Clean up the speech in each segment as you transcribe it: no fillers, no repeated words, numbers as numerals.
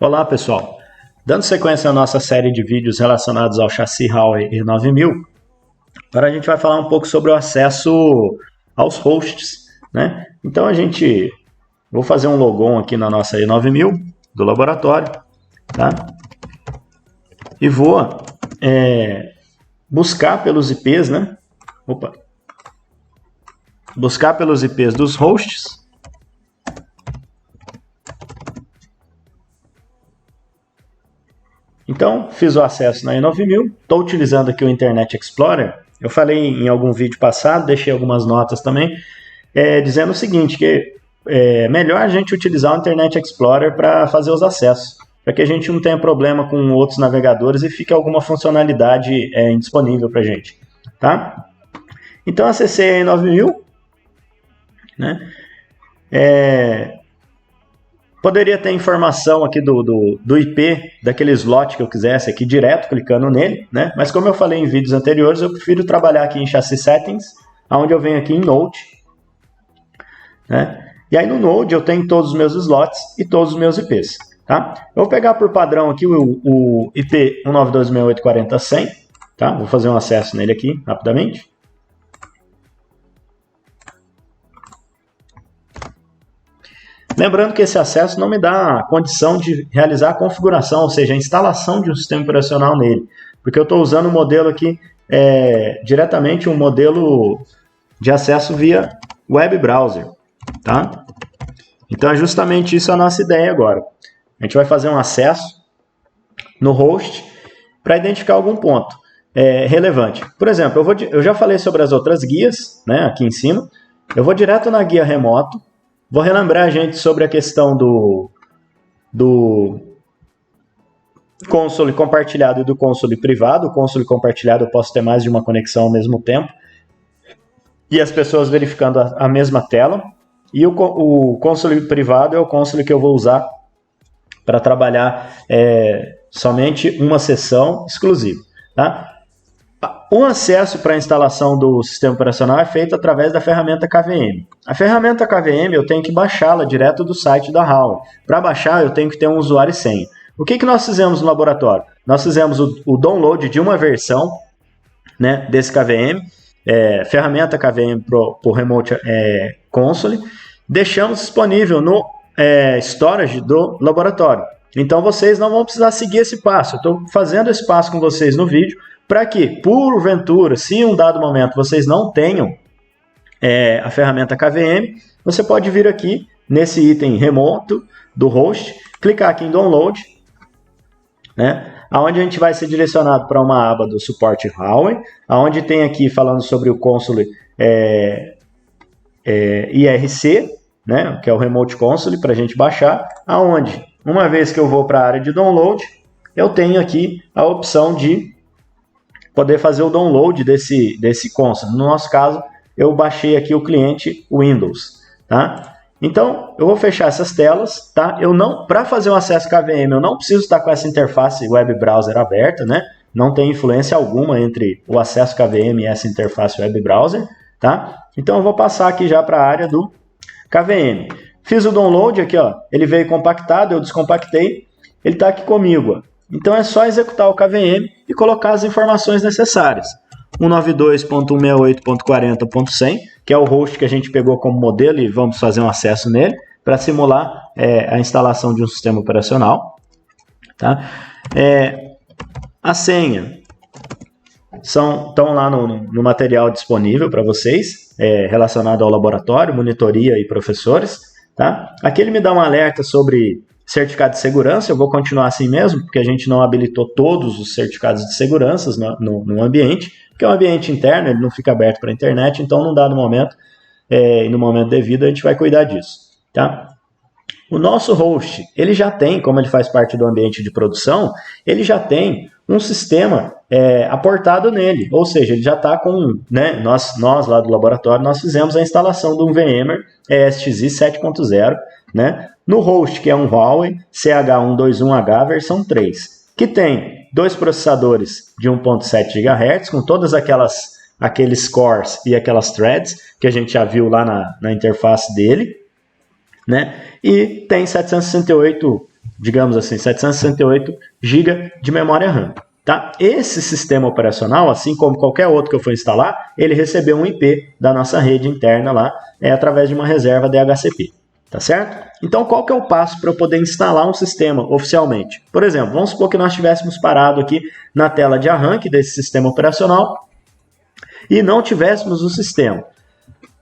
Olá pessoal, dando sequência à nossa série de vídeos relacionados ao chassi Huawei E9000, agora a gente vai falar um pouco sobre o acesso aos hosts, né? Então vou fazer um logon aqui na nossa E9000 do laboratório, tá? E vou buscar pelos IPs, né? Buscar pelos IPs dos hosts. Então, fiz o acesso na E9000, estou utilizando aqui o Internet Explorer. Eu falei em algum vídeo passado, deixei algumas notas também, dizendo o seguinte, que é melhor a gente utilizar o Internet Explorer para fazer os acessos, para que a gente não tenha problema com outros navegadores e fique alguma funcionalidade indisponível para a gente. Tá? Então, acessei a E9000, né? Poderia ter informação aqui do IP, daquele slot que eu quisesse aqui direto, clicando nele, né? Mas como eu falei em vídeos anteriores, eu prefiro trabalhar aqui em Chassis Settings, onde eu venho aqui em Node, né? E aí no Node eu tenho todos os meus slots e todos os meus IPs, tá? Eu vou pegar por padrão aqui o IP 192.6840.100, tá? Vou fazer um acesso nele aqui rapidamente. Lembrando que esse acesso não me dá a condição de realizar a configuração, ou seja, a instalação de um sistema operacional nele, porque eu estou usando o modelo aqui, diretamente um modelo de acesso via web browser, tá? Então é justamente isso a nossa ideia agora. A gente vai fazer um acesso no host para identificar algum ponto relevante. Por exemplo, eu já falei sobre as outras guias, né, aqui em cima. Eu vou direto na guia remoto. Vou relembrar a gente sobre a questão do console compartilhado e do console privado. O console compartilhado eu posso ter mais de uma conexão ao mesmo tempo e as pessoas verificando a mesma tela. E o console privado é o console que eu vou usar para trabalhar somente uma sessão exclusiva. Tá? O acesso para a instalação do sistema operacional é feito através da ferramenta KVM. A ferramenta KVM eu tenho que baixá-la direto do site da Huawei. Para baixar eu tenho que ter um usuário e senha. O que nós fizemos no laboratório? Nós fizemos o download de uma versão, né, desse KVM, ferramenta KVM para o Remote Console, deixamos disponível no storage do laboratório. Então vocês não vão precisar seguir esse passo. Eu estou fazendo esse passo com vocês no vídeo, para que, porventura, se em um dado momento vocês não tenham a ferramenta KVM, você pode vir aqui nesse item remoto do host, clicar aqui em Download, né, onde a gente vai ser direcionado para uma aba do suporte Huawei, onde tem aqui falando sobre o console IRC, né, que é o Remote Console, para a gente baixar, aonde, uma vez que eu vou para a área de Download, eu tenho aqui a opção de poder fazer o download desse console. No nosso caso, eu baixei aqui o cliente Windows, tá? Então, eu vou fechar essas telas, tá? Para fazer um acesso KVM, eu não preciso estar com essa interface web browser aberta, né? Não tem influência alguma entre o acesso KVM e essa interface web browser, tá? Então, eu vou passar aqui já para a área do KVM. Fiz o download aqui, ó. Ele veio compactado, eu descompactei, ele está aqui comigo, ó. Então é só executar o KVM e colocar as informações necessárias. 192.168.40.100, que é o host que a gente pegou como modelo e vamos fazer um acesso nele para simular a instalação de um sistema operacional. Tá? A senha estão lá no material disponível para vocês, relacionado ao laboratório, monitoria e professores. Tá? Aqui ele me dá um alerta sobre certificado de segurança. Eu vou continuar assim mesmo, porque a gente não habilitou todos os certificados de segurança no ambiente, porque é um ambiente interno, ele não fica aberto para a internet, então num dado momento, no momento devido, a gente vai cuidar disso. Tá? O nosso host, ele já tem, como ele faz parte do ambiente de produção, ele já tem um sistema aportado nele, ou seja, ele já está com, né, nós lá do laboratório, nós fizemos a instalação de um VMware ESXi 7.0, né, no host, que é um Huawei CH121H versão 3, que tem 2 processadores de 1.7 GHz, com todas aqueles cores e aquelas threads, que a gente já viu lá na interface dele, né? E tem 768 digamos assim, 768 GB de memória RAM. Tá? Esse sistema operacional, assim como qualquer outro que eu for instalar, ele recebeu um IP da nossa rede interna lá, através de uma reserva DHCP. Tá certo? Então, qual que é o passo para eu poder instalar um sistema oficialmente? Por exemplo, vamos supor que nós estivéssemos parado aqui na tela de arranque desse sistema operacional e não tivéssemos o sistema.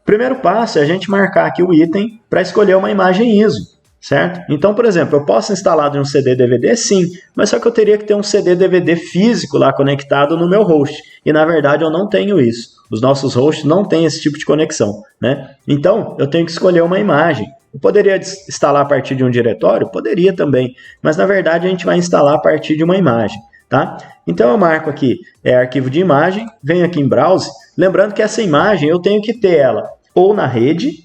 Primeiro passo é a gente marcar aqui o item para escolher uma imagem ISO, certo? Então, por exemplo, eu posso instalar de um CD-DVD? Sim, mas só que eu teria que ter um CD-DVD físico lá conectado no meu host, e na verdade eu não tenho isso. Os nossos hosts não têm esse tipo de conexão, né? Então, eu tenho que escolher uma imagem. Eu poderia instalar a partir de um diretório? Poderia também, mas na verdade a gente vai instalar a partir de uma imagem, tá? Então eu marco aqui, arquivo de imagem, venho aqui em Browse, lembrando que essa imagem eu tenho que ter ela ou na rede,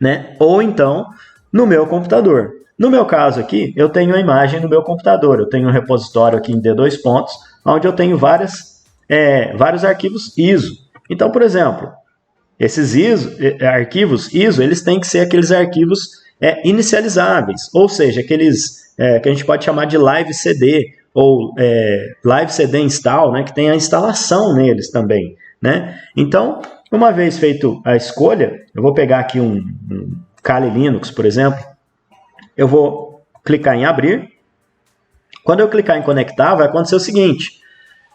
né, ou então no meu computador. No meu caso aqui, eu tenho a imagem no meu computador, eu tenho um repositório aqui em D2 pontos, onde eu tenho vários arquivos ISO. Então, por exemplo, esses arquivos ISO, eles têm que ser aqueles arquivos inicializáveis, ou seja, aqueles que a gente pode chamar de live CD, ou live CD install, né, que tem a instalação neles também, né? Então, uma vez feito a escolha, eu vou pegar aqui um Kali Linux, por exemplo, eu vou clicar em abrir. Quando eu clicar em conectar, vai acontecer o seguinte,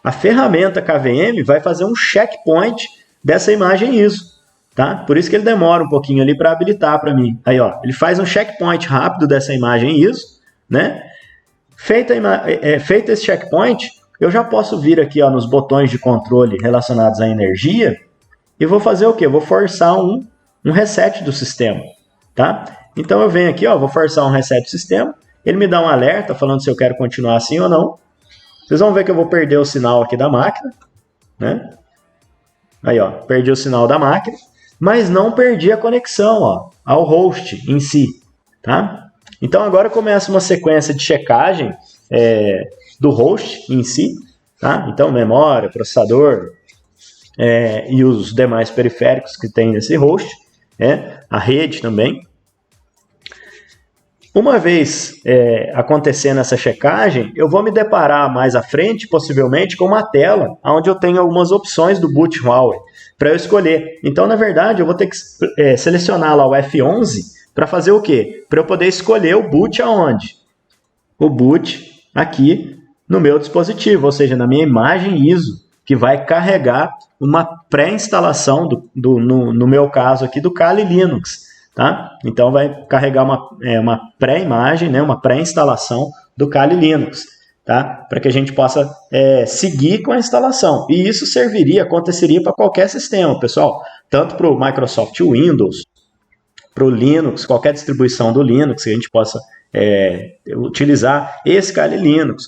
a ferramenta KVM vai fazer um checkpoint dessa imagem ISO, tá? Por isso que ele demora um pouquinho ali para habilitar para mim. Aí, ó, ele faz um checkpoint rápido dessa imagem ISO, né? Feito esse checkpoint, eu já posso vir aqui, ó, nos botões de controle relacionados à energia e vou fazer o quê? Eu vou forçar um reset do sistema, tá? Então eu venho aqui, ó, vou forçar um reset do sistema, ele me dá um alerta falando se eu quero continuar assim ou não. Vocês vão ver que eu vou perder o sinal aqui da máquina, né? Aí, ó, perdi o sinal da máquina, mas não perdi a conexão, ó, ao host em si, tá? Então agora começa uma sequência de checagem do host em si, tá? Então memória, processador e os demais periféricos que tem nesse host, a rede também. Uma vez acontecendo essa checagem, eu vou me deparar mais à frente, possivelmente, com uma tela onde eu tenho algumas opções do boot malware para eu escolher. Então, na verdade, eu vou ter que selecionar lá o F11 para fazer o quê? Para eu poder escolher o boot aonde? O boot aqui no meu dispositivo, ou seja, na minha imagem ISO, que vai carregar uma pré-instalação, no meu caso aqui, do Kali Linux. Tá? Então vai carregar uma pré-imagem, né, uma pré-instalação do Kali Linux, tá? Para que a gente possa seguir com a instalação. E isso aconteceria para qualquer sistema, pessoal, tanto para o Microsoft Windows, para o Linux, qualquer distribuição do Linux que a gente possa utilizar esse Kali Linux.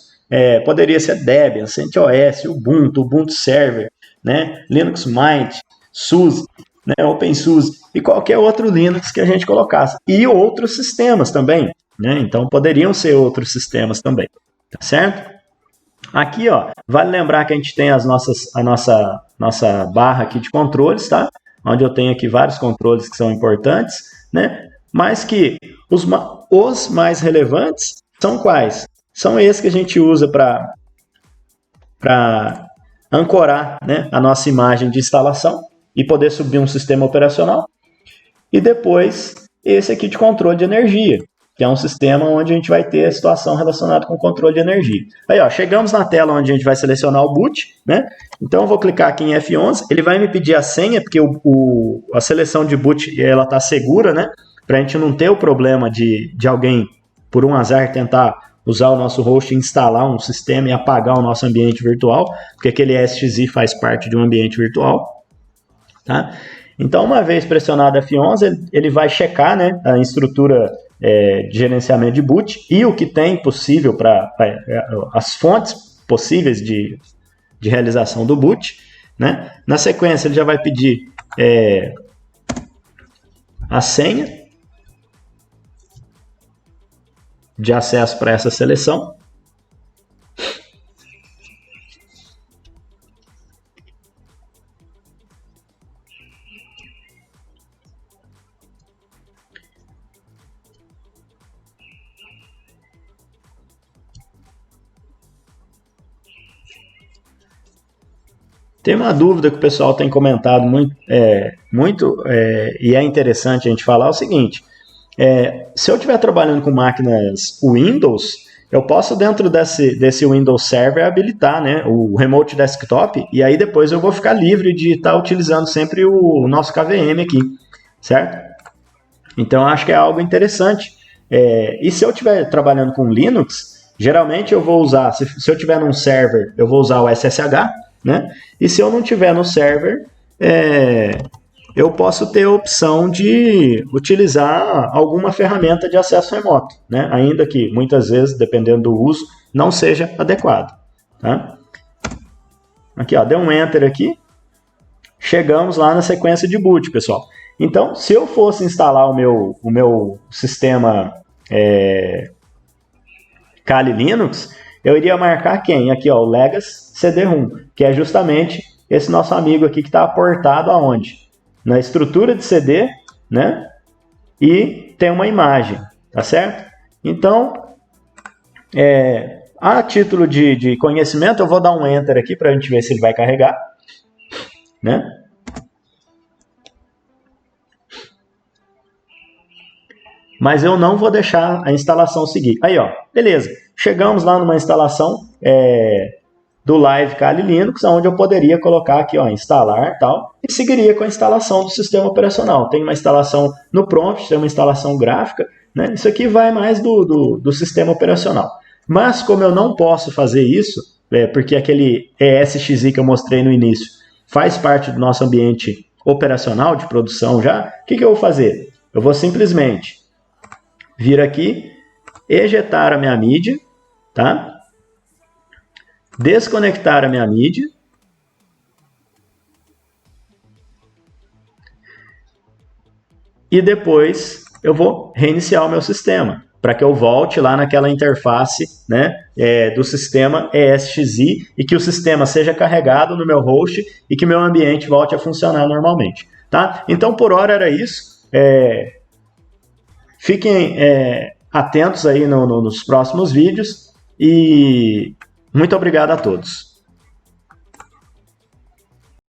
Poderia ser Debian, CentOS, Ubuntu Server, né, Linux Mint, SUSE, né, OpenSUSE e qualquer outro Linux que a gente colocasse. E outros sistemas também, né? Então poderiam ser outros sistemas também, tá certo? Aqui, ó, vale lembrar que a gente tem a nossa barra aqui de controles, tá? Onde eu tenho aqui vários controles que são importantes, né? Mas que os mais relevantes são quais? São esses que a gente usa para ancorar, né, a nossa imagem de instalação e poder subir um sistema operacional. E depois, esse aqui de controle de energia, que é um sistema onde a gente vai ter a situação relacionada com controle de energia. Aí, ó, chegamos na tela onde a gente vai selecionar o boot, né? Então, eu vou clicar aqui em F11, ele vai me pedir a senha, porque a seleção de boot ela está segura, né? Para a gente não ter o problema de alguém, por um azar, tentar usar o nosso host e instalar um sistema e apagar o nosso ambiente virtual, porque aquele SXI faz parte de um ambiente virtual. Tá? Então, uma vez pressionado F11, ele vai checar, né, a estrutura de gerenciamento de boot e o que tem possível para as fontes possíveis de realização do boot. Né? Na sequência, ele já vai pedir a senha de acesso para essa seleção. Tem uma dúvida que o pessoal tem comentado muito e é interessante a gente falar o seguinte, se eu estiver trabalhando com máquinas Windows, eu posso dentro desse Windows Server habilitar, né, o Remote Desktop, e aí depois eu vou ficar livre de estar utilizando sempre o nosso KVM aqui, certo? Então eu acho que é algo interessante. E se eu estiver trabalhando com Linux, geralmente eu vou usar, se eu estiver num server, eu vou usar o SSH, né? E se eu não tiver no server, eu posso ter a opção de utilizar alguma ferramenta de acesso remoto, né? Ainda que muitas vezes, dependendo do uso, não seja adequado. Tá? Aqui, ó, deu um Enter aqui, chegamos lá na sequência de boot, pessoal. Então, se eu fosse instalar o meu sistema Kali Linux, eu iria marcar quem? Aqui, ó, o Legacy CD-ROM, que é justamente esse nosso amigo aqui que está aportado aonde? Na estrutura de CD, né? E tem uma imagem, tá certo? Então, a título de conhecimento, eu vou dar um Enter aqui para a gente ver se ele vai carregar, né? Mas eu não vou deixar a instalação seguir. Aí, ó, beleza. Chegamos lá numa instalação do Live Kali Linux, onde eu poderia colocar aqui, ó, instalar tal, e seguiria com a instalação do sistema operacional. Tem uma instalação no prompt, tem uma instalação gráfica, né? Isso aqui vai mais do sistema operacional. Mas como eu não posso fazer isso, porque aquele ESXi que eu mostrei no início faz parte do nosso ambiente operacional de produção já, o que eu vou fazer? Eu vou simplesmente vir aqui, ejetar a minha mídia, tá? Desconectar a minha mídia e depois eu vou reiniciar o meu sistema para que eu volte lá naquela interface, né, do sistema ESXi e que o sistema seja carregado no meu host e que meu ambiente volte a funcionar normalmente. Tá? Então, por hora era isso. Fiquem atentos aí nos próximos vídeos e muito obrigado a todos.